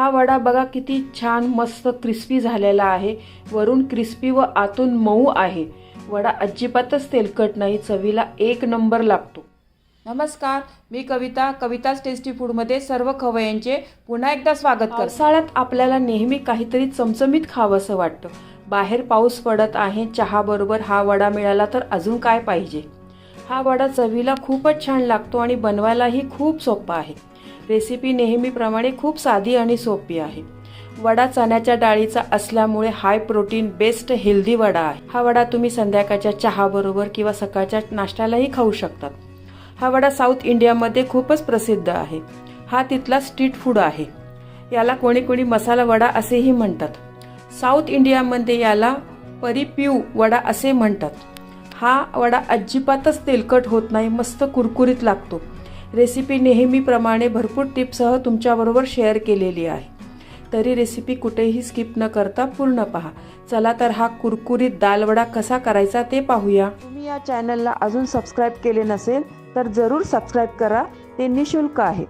हा वडा बघा किती छान मस्त क्रिस्पी झालेला आहे. वरून क्रिस्पी व आतून मऊ आहे. वडा अजिबातच तेलकट नाही, चवीला एक नंबर लागतो. नमस्कार, मी कविताच टेस्टी फूडमध्ये सर्व खवय्यांचे पुन्हा एकदा स्वागत करते. पावसाळ्यात आपल्याला नेहमी काहीतरी चमचमीत खावंसं वाटतं. बाहेर पाऊस पडत आहे, चहा बरोबर हा वडा मिळाला तर अजून काय पाहिजे. हा वडा चवीला खूपच छान लागतो आणि बनवायलाही खूप सोपा आहे. रेसिपी नेहमीप्रमाणे खूप साधी आणि सोपी आहे. वडा चण्याच्या डाळीचा असल्यामुळे high protein best healthy vada आहे. हा वडा तुम्ही संध्याकाळच्या चहा बरोबर किंवा सकाळच्या नाश्त्यालाही खाऊ शकतात. हा वडा साऊथ इंडियामध्ये खूपच प्रसिद्ध आहे. हा तिथला स्ट्रीट फूड आहे. याला कोणी कोणी मसाला वडा असेही म्हणतात. साऊथ इंडियामध्ये याला परिप्यू वडा असे म्हणतात. हा वडा अजिबातच तेलकट होत नाही, मस्त कुरकुरीत लागतो. रेसिपी नेहमीप्रमाणे भरपूर टिप्ससह तुमच्याबरोबर शेअर केलेली आहे. तरी रेसिपी कुठेही स्किप न करता पूर्ण पहा. चला तर हा कुरकुरीत दालवडा कसा करायचा ते पाहूया. तुम्ही या चॅनलला अजून सबस्क्राईब केले नसेल तर जरूर सबस्क्राईब करा, ते निशुल्क आहे.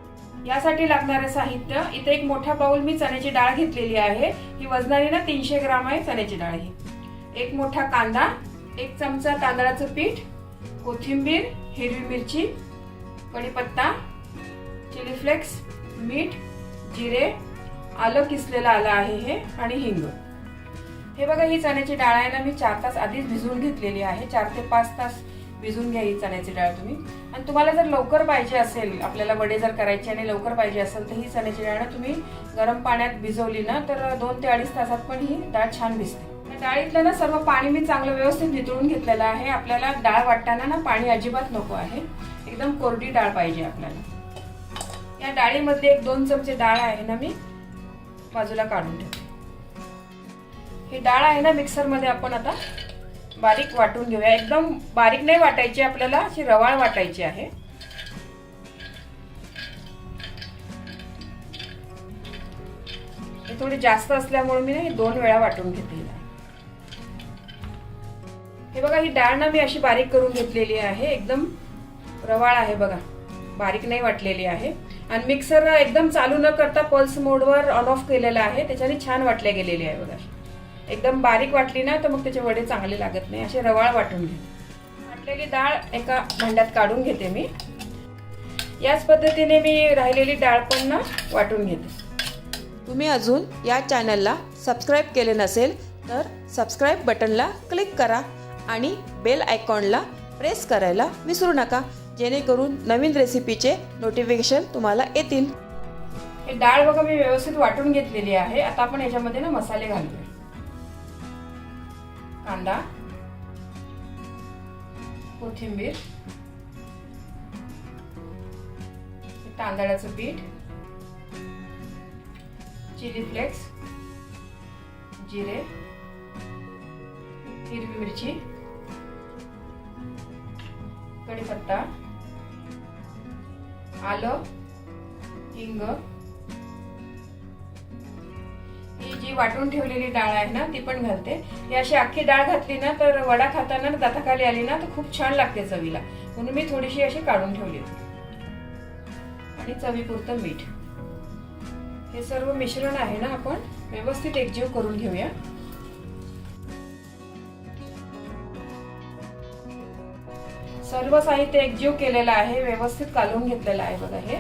यासाठी लागणारे साहित्य, इथे एक मोठा बाउल मी चण्याची डाळ घेतलेली आहे. ही वजनाने 300 ग्राम आहे चण्याची डाळ. ही एक मोठा कांदा, 1 चमचा तांदळाचं पीठ, कोथिंबीर, हिरवी मिरची, कढीपत्ता, चिली फ्लेक्स, मीठ, जिरे, आलं किसलेलं आलं आहे हे, आणि हिंग. हे बघा, ही चण्याची डाळ आहे ना, मी 4 तास आधीच भिजवून घेतलेली आहे. 4 ते 5 तास भिजून घ्या ही चण्याची डाळ तुम्ही. आणि तुम्हाला जर लवकर पाहिजे असेल, आपल्याला वडे जर करायचे आणि लवकर पाहिजे असेल तर ही चण्याची डाळ तुम्ही गरम पाण्यात भिजवली ना तर 2 ते 2.5 तासात पण ही डाळ छान भिजते. डाळीतलं ना सर्व पाणी मी चांगलं व्यवस्थित नितळून घेतलेलं आहे. आपल्याला डाळ वाटताना ना पाणी अजिबात नको आहे, एकदम कोरडी डाळ पाहिजे आपल्याला. या डाळीमध्ये 1-2 चमचे डाळ आहे ना मी बाजूला काढून ठेवते. ही डाळ आहे ना मिक्सर मध्ये आपण आता बारीक वाटून घेऊया. एकदम बारीक नाही वाटायची आपल्याला, अशी रवाळ वाटायची आहे. हे थोडी जास्त असल्यामुळे मी 2 वेळा वाटून घेतलेली आहे. हे बघा, ही डाळ ना मी अशी बारीक करून घेतलेली आहे. एकदम रवाळ आहे बघा, बारीक नाही वाटलेली आहे. आणि मिक्सर एकदम चालू न करता पल्स मोडवर ऑन ऑफ केलेला आहे, त्याच्याने छान वाटले गेलेली आहे बघा. एकदम बारीक वाटली ना तर मग त्याचे वडे चांगले लागत नाही. असे रवाळ वाटून घे. वाटलेली डाळ एका भांड्यात काढून घेते मी. याच पद्धतीने मी राहिलेली डाळ पण ना वाटून घेते. तुम्ही अजून या चॅनलला सबस्क्राईब केले नसेल तर सबस्क्राईब बटनला क्लिक करा आणि बेल आयकॉनला प्रेस करायला विसरू नका, जेणेकरून नवीन रेसिपीचे नोटिफिकेशन तुम्हाला येतील. हे डाळ बघा मी व्यवस्थित वाटून घेतलेली आहे. आता आपण याच्यामध्ये ना मसाले घालूया. कांदा, कोथिंबीर, तांदळाचं पीठ, चिली फ्लेक्स, जिरे, हिरवी मिरची, कढीपत्ता, आलं, हिंग. ही जी वाटून ठेवलेली डाळ आहे ना ती पण घालते. ही अशी अख्खी डाळ घातली ना तर वडा खाताना दाताखाली आली ना तर खूप छान लागते चवीला, म्हणून मी थोडीशी अशी काढून ठेवली. आणि चवीपुरतं मीठ. हे सर्व मिश्रण आहे ना आपण व्यवस्थित एकजीव करून घेऊया. सर्व साहित्य एकजीव केलेलं आहे, व्यवस्थित कालवून घेतलेलं आहे बघा हे.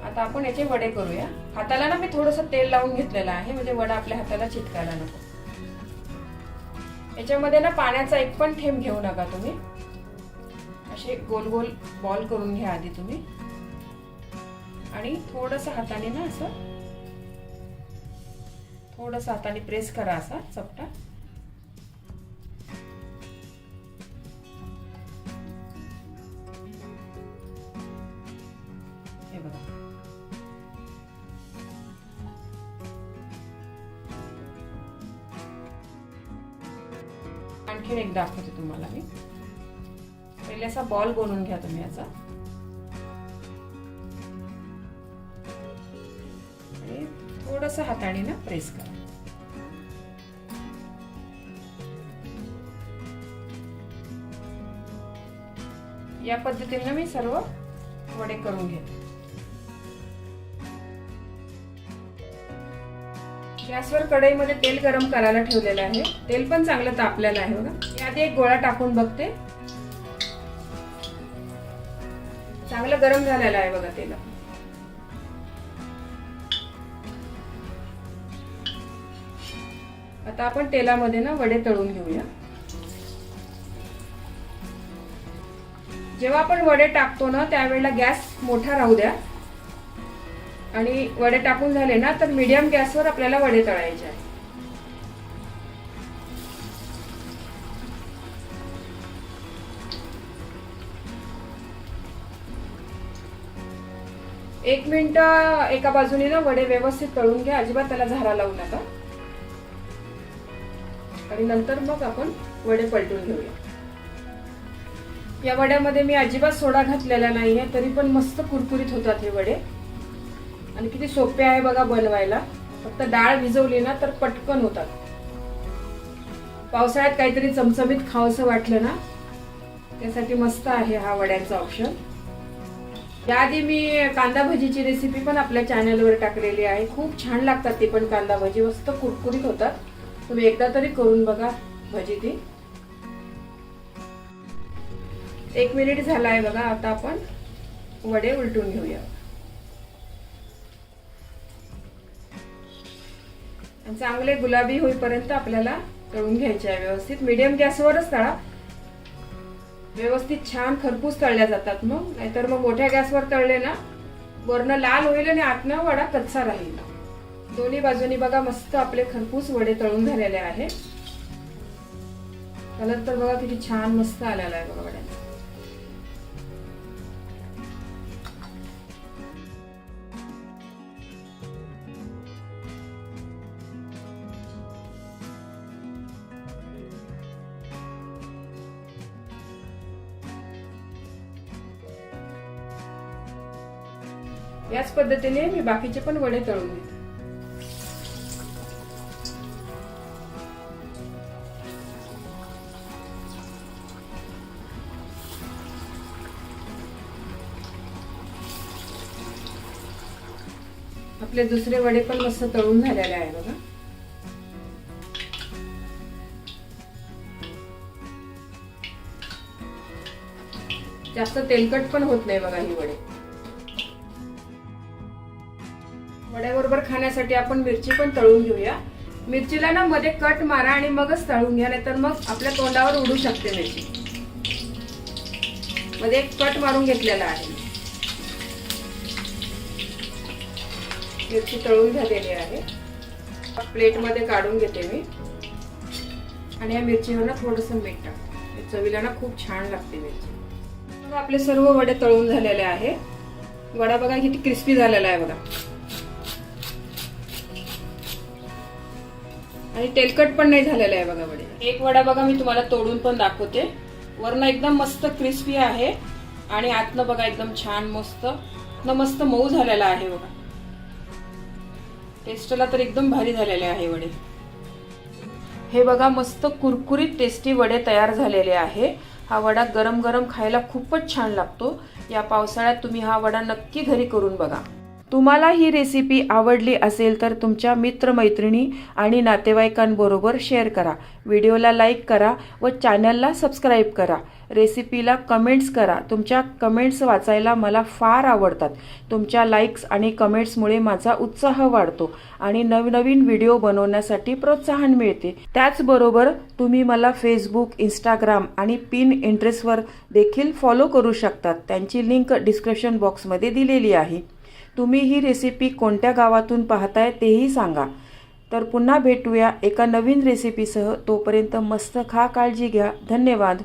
आता आपण याचे वडे करूया. हाताला ना मी थोडंसं तेल लावून घेतलेलं आहे, म्हणजे वडा आपल्या हाताला चिटकायला नको. याच्यामध्ये ना पाण्याचा एक पण थेंब घेऊ नका तुम्ही. असे गोल गोल बॉल करून घ्या आधी तुम्ही. आणि थोडंसं हाताने ना असं थोडंसं हाताने प्रेस करा असा चपटा. हे बघा, आणखीन एक दाखवते तुम्हाला मी. पहिले असा बॉल बनवून घ्या तुम्ही याचा. आणि थोडंसं हाताने ना प्रेस करा. या पद्धतीने मी सर्व वडे करून घेते. गॅसवर कढईमध्ये तेल गरम करायला ठेवलेलं आहे. तेल पण चांगलं तापलेलं आहे बघा. याआधी एक गोळा टाकून बघते. चांगलं गरम झालेलं आहे बघा तेल. आता आपण तेलामध्ये ना वडे तळून घेऊया. जेव्हा आपण वडे टाकतो ना त्यावेळेला गॅस मोठा राहू द्या आणि वडे टाकून झाले ना तर मीडियम गॅसवर आपल्याला वडे तळायचे आहे. एक मिनिट एका बाजूने ना वडे व्यवस्थित तळून घ्या. अजिबात त्याला झारा लावू नका. आणि नंतर मग आपण वडे पलटून घेऊया. या वड्यामध्ये मी अजिबात सोडा घातलेला नाहीये तरी पण मस्त कुरकुरीत होतात हे वडे. आणि किती सोपे आहे बघा बनवायला. फक्त डाळ भिजवली ना तर पटकन होतात. पावसाळ्यात काहीतरी चमचमीत खावंसं वाटलं ना त्यासाठी मस्त आहे हा वड्यांचा ऑप्शन. याआधी मी कांदा भजीची रेसिपी पण आपल्या चॅनलवर टाकलेली आहे. खूप छान लागतात ती पण कांदा भजी. मस्त कुरकुरीत होतात. तुम्ही एकदा तरी करून बघा भजी ती. 1 मिनिट झाला आहे बघा. आता आपण वडे उलटून घेऊया. चांगले गुलाबी होईपर्यंत आपल्याला तळून घ्यायचे आहे. व्यवस्थित मीडियम गॅसवरच तळा. व्यवस्थित छान खरपूस तळल्या जातात. मग नाहीतर मग मोठ्या गॅसवर तळले ना वरनं लाल होईल आणि आतनं वडा कच्चा राहील. दोन्ही बाजूनी बघा मस्त आपले खरपूस वडे तळून झालेले आहे. कलर तर बघा किती छान मस्त आलेला आहे बघा वड्यांचा. याच पद्धतीने मी बाकीचे पण वडे तळून घेते. आपले दुसरे वडे पण मस्त तळून झालेले आहे बघा. जास्त तेलकट पण होत नाही बघा ही वडे. वड्याबरोबर खाण्यासाठी आपण मिरची पण तळून घेऊया. मिरचीला ना मध्ये कट मारा आणि मगच तळून घ्या नाहीतर मग आपल्या तोंडावर उडू शकते मिरची. मध्ये एक कट मारून घेतलेला आहे. मिरची तळून झालेली आहे. प्लेट मध्ये काढून घेते मी आणि या मिरचीवर ना थोडंसं मीठ टाकते. चवीला ना खूप छान लागते मिरची. आपले सर्व वडे तळून झालेले आहे. वडा बघा किती क्रिस्पी झालेला आहे बघा. आणि तेलकट पण नाही झालेला आहे बघा वडे. एक वडा बघा मी तुम्हाला तोडून पण दाखवते. वरनं एकदम मस्त क्रिस्पी आहे आणि आतनं बघा एकदम छान मस्त मऊ झालेला आहे बघा. टेस्टला तर एकदम भारी झालेले आहे वडे. हे बघा मस्त कुरकुरीत टेस्टी वडे तयार झालेले आहे. हा वडा गरम गरम खायला खूपच छान लागतो. या पावसाळ्यात तुम्ही हा वडा नक्की घरी करून बघा. तुम्हाला ही रेसिपी आवडली असेल तर तुमच्या मित्रमैत्रिणी आणि नातेवाईकांबरोबर शेअर करा. व्हिडिओला लाईक करा व चॅनलला सबस्क्राईब करा. रेसिपीला कमेंट्स करा. तुमच्या कमेंट्स वाचायला मला फार आवडतात. तुमच्या लाईक्स आणि कमेंट्समुळे माझा उत्साह वाढतो आणि नवनवीन व्हिडिओ बनवण्यासाठी प्रोत्साहन मिळते. त्याचबरोबर तुम्ही मला फेसबुक, इंस्टाग्राम आणि पिनट्रेस्टवर देखील फॉलो करू शकतात. त्यांची लिंक डिस्क्रिप्शन बॉक्समध्ये दिलेली आहे. तुम्ही ही रेसिपी कोणत्या गावातून पाहताय तेही सांगा. तर पुन्हा भेटूया एका नवीन रेसिपीसह. तोपर्यंत मस्त खा, काळजी घ्या. धन्यवाद.